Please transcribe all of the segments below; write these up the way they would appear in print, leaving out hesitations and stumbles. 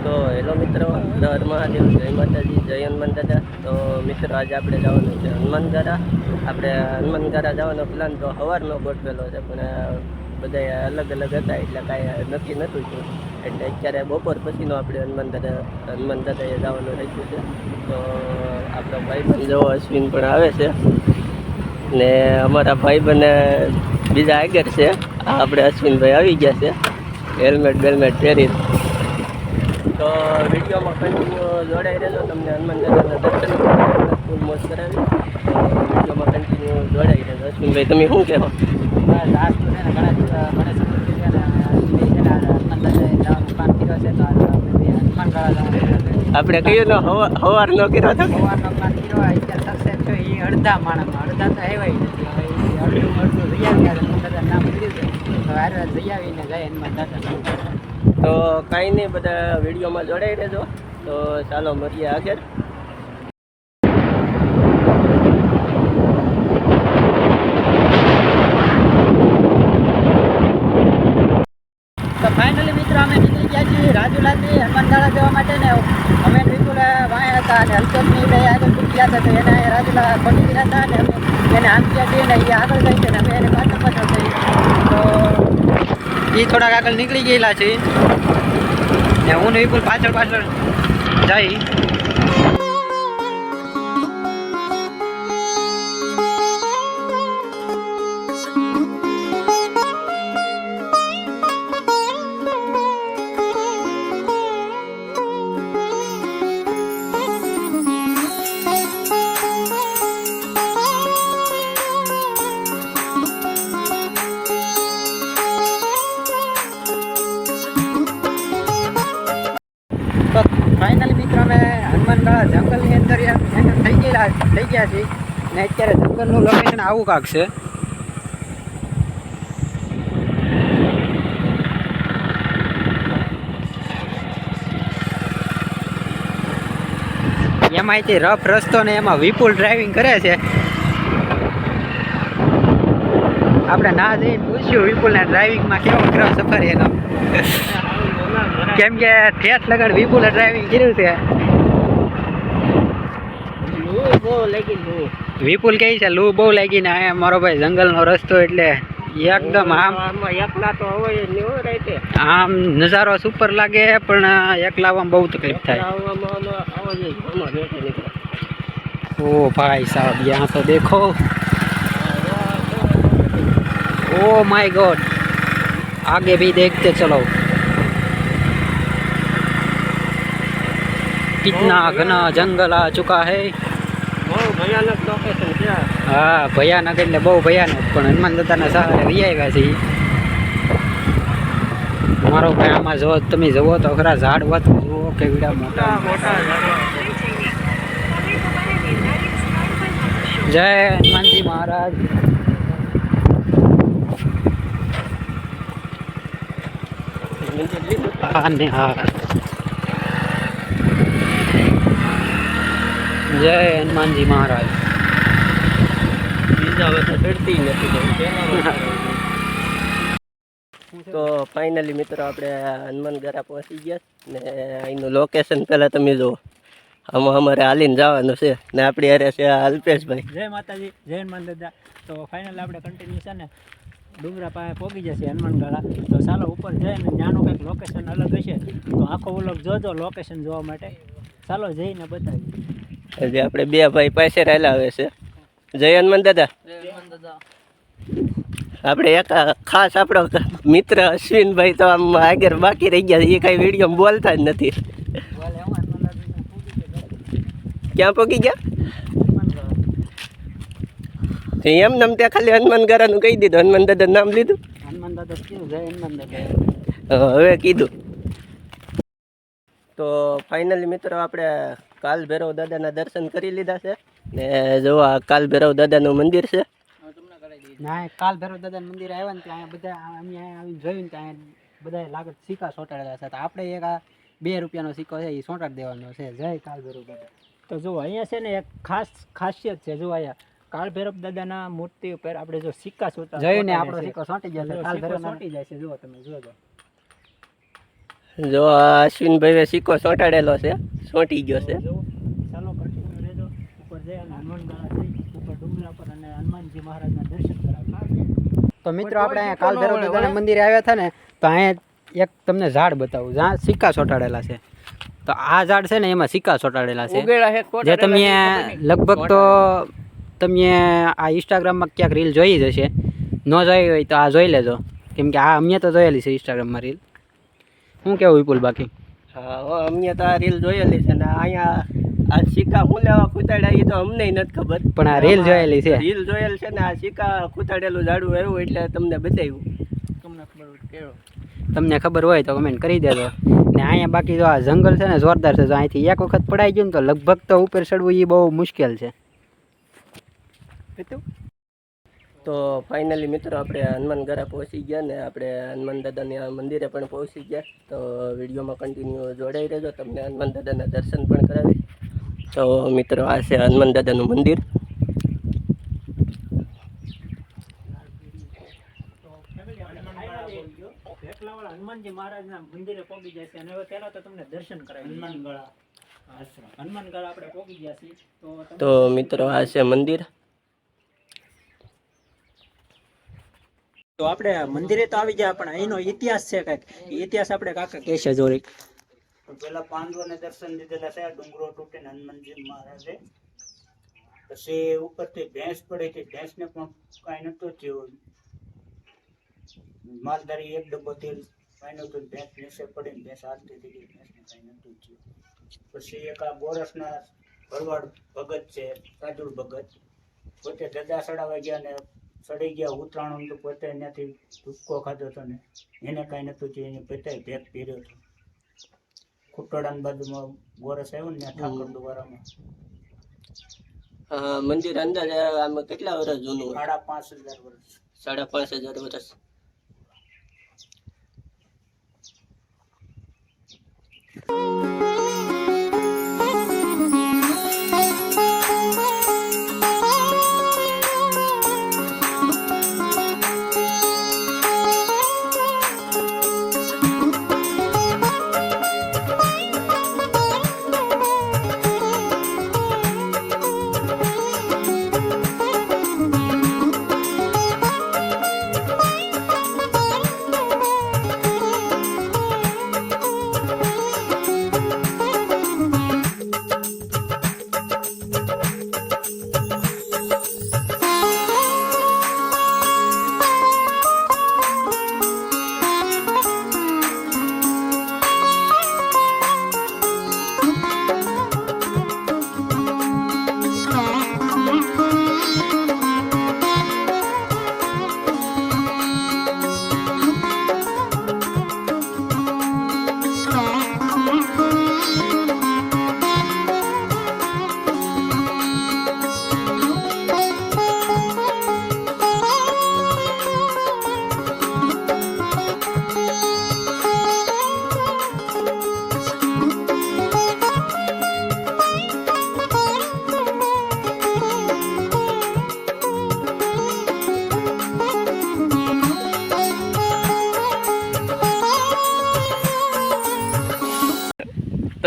તો હેલો મિત્રો, હર મહાદેવ, જય માતાજી, જય હનુમાન દાદા. તો મિત્રો આજે આપણે જવાનું છે હનુમાનગારા. આપણે હનુમાનગારા જવાનો પ્લાન તો સવારનો ગોઠવેલો છે, પણ બધા અલગ અલગ હતા એટલે કાંઈ નક્કી નહોતું થયું. એટલે અત્યારે બપોર પછીનો આપણે હનુમાન દાદાએ જવાનું રાખ્યું છે. તો આપણો ભાઈબંધ જેવો અશ્વિન પણ આવે છે ને અમારા ભાઈબંધ બીજા આગળ છે. આપણે અશ્વિનભાઈ આવી ગયા છે હેલ્મેટ બેલ્મેટ પહેરી. તો વિડીયોમાં કન્ટિન્યુ જોડાઈ રહેજો, તમને હનુમાન દાદાના દર્શન ફૂલ મોજ કરાવી. તો વિડીયોમાં કન્ટિન્યુ જોડાઈ રહેજો. અશ્વિનભાઈ તમે શું કહેવો? આપણે કયું નો હવાર નો કર્યો હતો? અડધા માણસમાં અડધા તો આવ્યા નથી. હવે અડધું જઈ આવ્યા નામ કીધું જઈ આવીને જાય હનુમાન દાદા. તો કાંઈ નહીં, બધા વિડીયોમાં જોડાઈ રહેજો. તો ચાલો મળીએ આગળ. તો ફાઇનલી મિત્રો અમે નીકળી ગયા છીએ રાજુલાથી હનુમાનગાળા જવા માટે ને અમે વિપુલ વાયા હતા અને હલચોકની બે આગળ ગયા હતા. તો એને રાજુલા ખોટી ગયા હતા અને અમે એને આમ ગયા છીએ ને એ આગળ જાય છે ને અમે એને પાછળ જઈએ. તો એ થોડાક આગળ નીકળી ગયેલા છે ને હું ને વિપુલ પાછળ જાય. ફાઇનલી મિત્રો અમે હનુમાનગાળા જંગલની અંદર થઈ ગયા છીએ ને અત્યારે જંગલનું લોકેશન આવું કાંક છે. એમાંયથી રફ રસ્તો ને એમાં વિપુલ ડ્રાઇવિંગ કરે છે. આપણે ના જઈને પૂછ્યું વિપુલને ડ્રાઇવિંગમાં કેવો ખરાબ સફર એનો, કેમ કે ઠેઠ લગન વિપુલે ડ્રાઇવિંગ કર્યું છે. વિપુલ કહે છે લૂ બહુ લાગી ને આ મારો ભાઈ જંગલનો રસ્તો એટલે એકદમ આમ નજારો સુપર લાગે, પણ એકલાવામાં બહુ તકલીફ થાય. ઓ ભાઈ સાहब यहाँ तो देखो, ओ माय गॉड, आगे भी देखते चलो कितना घना जंगल आ चुका है. બહુ ભયાનક લોકેશન છે. હા ભયાનક એટલે બહુ ભયાનક, પણ હનુમાન દાદાના સહારે વી આવ્યા છે. મારો ભાઈ આમાં જો તમે જુઓ તો ખરા ઝાડવા તો જુઓ કેવડા મોટા મોટા. જય હનુમાનજી મહારાજ. હા જય હનુમાનજી મહારાજ. બીજા હવે તો ચડતી નથી. તો ફાઇનલી મિત્રો આપણે હનુમાનગારા પહોંચી ગયા ને અહીંનું લોકેશન પહેલાં તમે જુઓ. આમાં અમારે હાલીને જવાનું છે ને આપણી હારે છે અલ્પેશભાઈ. જય માતાજી, જય હનુમાન દાદા. તો ફાઇનલ આપણે કન્ટિન્યુ છે ને ડુંગરા પાસે પહોંચી જશે હનુમાનગાળા. તો ચાલો ઉપર જઈને ત્યાંનું કંઈક લોકેશન અલગ હશે તો આખો વ્લોગ જોજો લોકેશન જોવા માટે. ચાલો જઈને બતાવીએ. જે આપણે બે ભાઈ પાસે રહેલા આવે છે. જય હનુમાન દાદા. આપણે એક ખાસ આપણો મિત્ર અશ્વિનભાઈ તો આમ આગળ બાકી રહી ગયા, એ કાંઈ વિડીયોમાં બોલતા જ નથી. ક્યાં પહોંચી ગયા? એમ નામ ત્યાં ખાલી હનુમાનગારાનું કહી દીધું, હનુમાન દાદા નામ લીધું. હનુમાન દાદા કીધું, જય હનુમાન દાદા હવે કીધું. તો ફાઇનલી મિત્રો આપણે કાલ ભૈરવ દાદાના દર્શન કરી લીધા છે ને જો આ કાલ ભૈરવ દાદાનું મંદિર છે. ના કાલ ભૈરવ દાદાનું મંદિર આવ્યા ને ત્યાં બધા અમે આવીને જોયું ને ત્યાં બધા લાગત સિક્કા ચોંટાડેલા છે. તો આપણે એક આ 2 રૂપિયાનો સિક્કો છે એ ચોંટાડી દેવાનો છે. જય કાલ ભૈરવ દાદા. તો જો અહીંયા છે ને એક ખાસિયત છે. જો અહીંયા કાળ ભૈરવ દાદાના મૂર્તિ ઉપર આપણે જો સિક્કા ચોંટા જોઈને આપણો સિક્કો ચોંટી જાય. કાળ ભૈરવ ચોંટી જાય છે. જો તમે જોજો. જો આ અશ્વિનભાઈએ સિક્કો ચોંટાડેલો છે, ચોંટી ગયો છે. ચાલો કન્ટિન્યુ રહેજો. ઉપર જઈ અને હનુમાનગાળા જઈ ઉપર ડુંગરા પર અને હનુમાનજી મહારાજના દર્શન કરાવીએ. તો મિત્રો આપણે અહીંયા કાલ ભૈરવ દાદાના મંદિરે આવ્યા હતા ને, તો અહીંયા એક તમને ઝાડ બતાવું જ્યાં સિક્કા ચોંટાડેલા છે. તો આ ઝાડ છે ને એમાં સિક્કા ચોંટાડેલા છે, જે તમે લગભગ તો તમે આ ઇન્સ્ટાગ્રામમાં ક્યાંક રીલ જોઈ જ હશે. ન જોઈ હોય તો આ જોઈ લેજો, કેમ કે આ અમે તો જોયેલી છે ઇન્સ્ટાગ્રામમાં રીલ. શું કેવું વિપુલ બાકી? હા હો, અમને તો આ રીલ જોયેલી છે ને અહીંયા આ સિક્કા હું લેવા કૂતાડ્યા એ તો અમને નથી ખબર, પણ આ રીલ જોયેલી છે. રીલ જોયેલ છે ને આ સિક્કા કૂતાડેલું ઝાડું આવ્યું એટલે તમને બતાવ્યું. તમને ખબર હોય તો કમેન્ટ કરી દેજો. ને અહીંયા બાકી જો આ જંગલ છે ને જોરદાર છે. જો અહીંથી એક વખત પડાઈ ગયું ને તો લગભગ તો ઉપર ચડવું એ બહુ મુશ્કેલ છે. તો ફાઇનલી મિત્રો આપણે હનુમાનગઢા પહોંચી ગયા ને આપણે હનુમાન દાદાના મંદિરે પણ પહોંચી ગયા. તો વિડીયોમાં કન્ટિન્યુ જોડાઈ રહેજો, તમને હનુમાન દાદાના દર્શન પણ કરાવી. તો મિત્રો આ છે હનુમાન દાદાનું મંદિર. હનુમાનજી મહારાજના મંદિરે પહોંચી જાય છે અને હવે પહેલા તો તમને દર્શન કરાવી. હનુમાનગઢ આપણે પહોંચી ગયા છીએ. તો મિત્રો આ છે મંદિર. તો આપણે મંદિરે તો આવી ગયા, પણ અહીંનો ઇતિહાસ છે કંઈક. ઇતિહાસ આપણે કાકા કહેશે જોરી. પેલા પાંડવોને દર્શન દીધેલા છે ડુંગરો તૂટીને હનુમાનજી મહારાજે. પછી ઉપરથી ભેંસ પડી હતી, ભેંસને પણ કાંઈ નતું થયું. માલધારી એક ડબ્બો તેલ કાંઈ નતું, ભેંસ નીચે પડીને ભેંસ હાલતી થઈ ગઈ, ભેંસને કાંઈ નતું થયું. પછી એક આ બોરસના ભરવાડ ભગત છે, રાજુલ ભગત, પોતે ધજા ચડાવવા ગયા ને ચડી ગયા ઉત્તરાયણ, તો પોતે એનાથી ધુક્કો ખાધો હતો ને એને કાંઈ નતું થયું, એને પોતે ભેગ પીર્યો હતો. ખુટોડાની બાજુમાં ગોરસ આવ્યો ને ઠાકોર દ્વારામાં. મંદિર અંદાજે આમાં કેટલા વર્ષ જૂનું? 5,500 વર્ષ. 5,500 વર્ષ.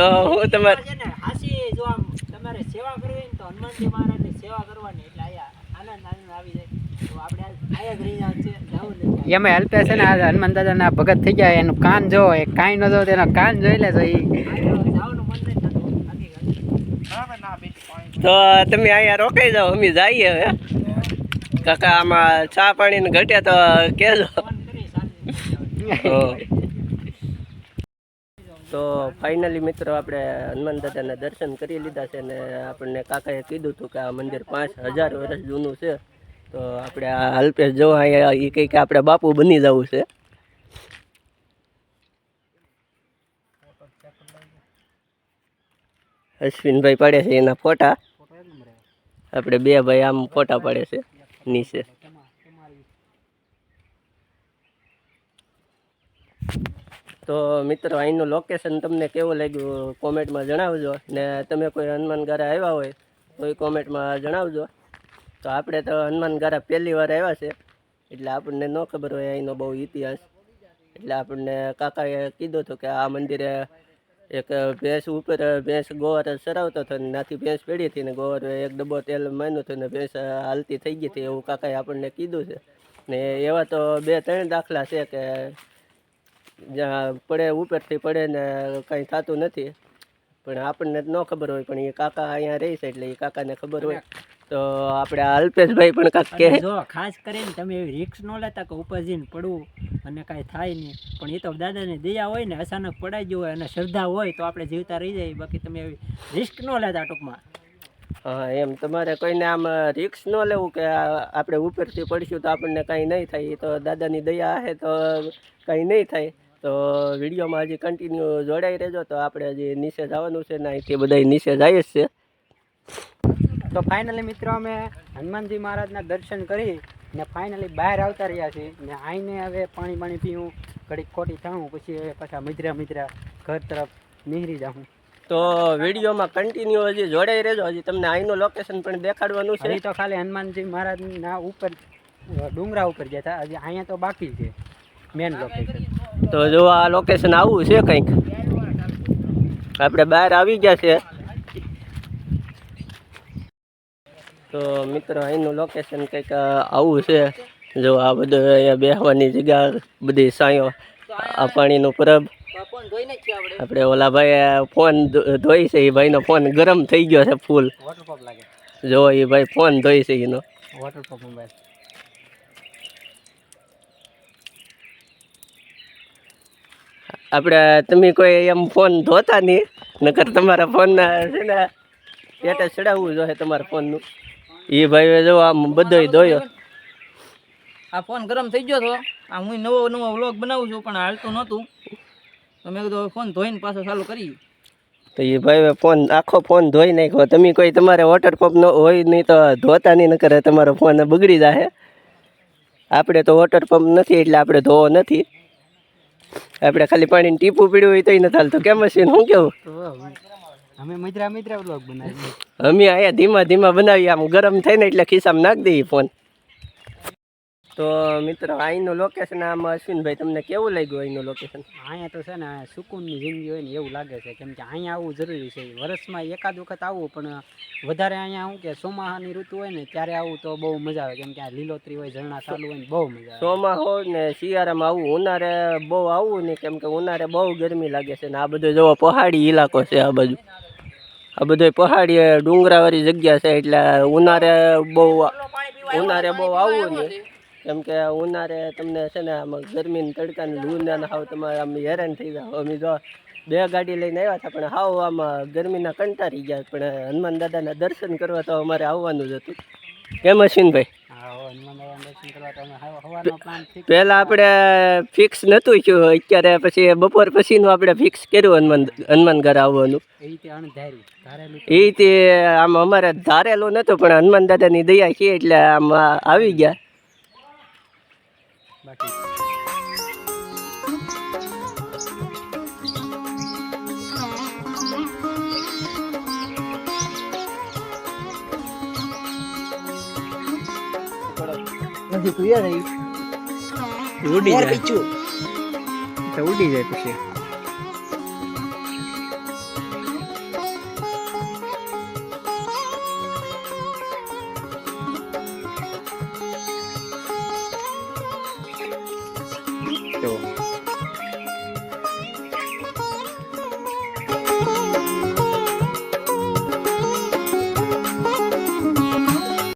તો હું તમારે હાસી જો આમ તમારે સેવા કરવી ને તો હનુમાનજી મહારાજની સેવા કરવાની, એટલે આયા આનંદ આવી જાય. તો આપણે આયા જ રહી જાવ છે, જાવું નથી. એમાં હેલ્પે છે ને આ હનુમાન દાદાના ભગત થઈ ગયા, એનું કાન જો એ કાંઈ ન જો તેનો કાન જોઈ લે તો જવાનું મન નહીં થતું. તો તમે અહીંયા રોકાઈ જાઓ, અમે જઈએ હવે. કાકા આમાં ચા પાણી ને ઘટે તો કહેજો. તો ફાઇનલી મિત્રો આપણે હનુમાન દાદાના દર્શન કરી લીધા છે ને આપણને કાકાએ કીધું હતું કે આ મંદિર 5,000 વર્ષ જૂનું છે. તો આપણે આ અલ્પેશ જો અહીંયા એ કંઈક આપણે બાપુ બની જવું છે. અશ્વિનભાઈ પાડે છે એના ફોટા, આપણે બે ભાઈ આમ ફોટા પાડે છે નીચે. તો મિત્રો અહીંનું લોકેશન તમને કેવું લાગ્યું કોમેન્ટમાં જણાવજો, ને તમે કોઈ હનુમાનગારા આવ્યા હોય તો એ કોમેન્ટમાં જણાવજો. તો આપણે તો હનુમાનગારા પહેલી વાર આવ્યા છે એટલે આપણને ન ખબર હોય અહીંનો બહુ ઇતિહાસ. એટલે આપણને કાકાએ કીધું હતું કે આ મંદિરે એક ભેંસ ઉપર ભેંસ ગોવાર ચરાવતો હતો ને નાથી ભેંસ પડી હતી ને ગોવાર એક ડબ્બો તેલ માન્યું હતું ને ભેંસ હાલતી થઈ ગઈ હતી એવું કાકાએ આપણને કીધું છે. ને એવા તો 2-3 દાખલા છે કે જ્યાં પડે ઉપરથી પડે ને કંઈ થતું નથી, પણ આપણને ન ખબર હોય, પણ એ કાકા અહીંયા રહે છે એટલે એ કાકાને ખબર હોય. તો આપણે આ અલ્પેશભાઈ પણ કાંક કહે. જો ખાસ કરીને તમે એવી રિક્સ ન લેતા કે ઉપર જઈને પડવું અને કાંઈ થાય નહીં, પણ એ તો દાદાની દયા હોય ને, અચાનક પડાઈ ગયું હોય અને શ્રદ્ધા હોય તો આપણે જીવતા રહી જાય. બાકી તમે એવી રિસ્ક ન લેતા ટૂંકમાં. હા, એમ તમારે કોઈને આમ રિક્સ ન લેવું કે આપણે ઉપરથી પડીશું તો આપણને કાંઈ નહીં થાય. એ તો દાદાની દયા હે તો કાંઈ નહીં થાય. તો વિડીયોમાં હજી કન્ટિન્યુ જોડાઈ રહેજો. તો આપણે હજી નીચે જવાનું છે ને અહીંથી બધા નીચે જાય જ છે. તો ફાઇનલી મિત્રો અમે હનુમાનજી મહારાજના દર્શન કરી ને ફાઇનલી બહાર આવતા રહ્યા છીએ ને આઈને હવે પાણી પીવું, ઘડીક ખોટી થાઉં, પછી પાછા મિત્રા ઘર તરફ નીકળી જાઉં. તો વિડીયોમાં કન્ટિન્યુ હજી જોડાઈ રહેજો. હજી તમને અહીંનું લોકેશન પણ દેખાડવાનું છે. હજી તો ખાલી હનુમાનજી મહારાજના ઉપર ડુંગરા ઉપર ગયા હતા, હજી અહીંયા તો બાકી છે મેન લોકેશન. તો જો આ લોકેશન આવું છે કંઈક. આપણે બહાર આવી ગયા છે. તો મિત્રો અહીંનું લોકેશન કંઈક આવું છે. જો આ બધું અહીંયા બેસવાની જગ્યા, બધી સાયો, આ પાણીનું પરબ. આપણે ઓલા ભાઈ ફોન ધોઈ છે, એ ભાઈનો ફોન ગરમ થઈ ગયો છે ફૂલ. વોટરપંપ લાગે. જો એ ભાઈ ફોન ધોઈ છે એનો વોટરપંપ મોબાઈલ. આપણે તમે કોઈ એમ ફોન ધોતા નહીં, નકર તમારા ફોન છે ને પેટે ચડાવવું જોઈએ તમારા ફોનનું. એ ભાઈ જો આમ બધો ધોયો. આ ફોન ગરમ થઈ ગયો હતો. આ હું નવો વ્લોગ બનાવું છું પણ હાલતું નહોતું, તો મેં કીધું ફોન ધોઈને પાછો ચાલુ કરી. તો એ ભાઈ ફોન આખો ફોન ધોઈ નાખ્યો. તમે કોઈ તમારે વોટર પંપ ન હોય નહીં તો ધોતા નહીં, નકર તમારો ફોન બગડી જાય. આપણે તો વોટર પંપ નથી એટલે આપણે ધોવો નથી. આપણે ખાલી પાણીને ટીપું પીડ્યું હોય તો નથી હાલતું. કેમ મશીન શું કેવું? અમે મિત્રા વ્લોગ બનાવીએ. અમે અહીંયા ધીમા બનાવીએ. આમ ગરમ થઈને એટલે ખિસ્સામાં નાખી દઈએ ફોન. તો મિત્રો અહીંનું લોકેશન આમ અશ્વિનભાઈ તમને કેવું લાગ્યું અહીંનું લોકેશન? અહીંયા તો છે ને સુકૂનની જિંદગી હોય ને એવું લાગે છે, કેમ કે અહીંયા આવવું જરૂરી છે. વર્ષમાં એકાદ વખત આવવું, પણ વધારે અહીંયા શું કે ચોમાસાની ઋતુ હોય ને ત્યારે આવું તો બહુ મજા આવે, કેમ કે આ લીલોતરી હોય, ઝરણા ચાલુ હોય ને બહુ મજા આવે. ચોમાસો ને શિયાળામાં આવું, ઉનાળે બહુ આવવું નહીં, કેમ કે ઉનાળે બહુ ગરમી લાગે છે. ને આ બધો જોવો પહાડી ઇલાકો છે. આ બાજુ આ બધો પહાડી ડુંગરાવાળી જગ્યા છે, એટલે ઉનાળે બહુ આવવું નહીં, કેમ કે ઉનાળે તમને છે ને આમ ગરમીની તડકાની લૂ ને હાવ તમારે આમ હેરાન થઈ જાય. અમે જો 2 ગાડી લઈને આવ્યા હતા, પણ હાવ આમાં ગરમીના કંટાળી ગયા. પણ હનુમાન દાદાના દર્શન કરવા તો અમારે આવવાનું જ હતું. કેમ અશ્વિનભાઈ? પહેલાં આપણે ફિક્સ નહોતું થયું, અત્યારે પછી બપોર પછીનું આપણે ફિક્સ કર્યું હનુમાન ઘર આવવાનું. એ રીતે આમ અમારે ધારેલું નહોતું, પણ હનુમાન દાદાની દયા છે એટલે આમ આવી ગયા. નથી તું યાર ઉડી જાય પછી. તો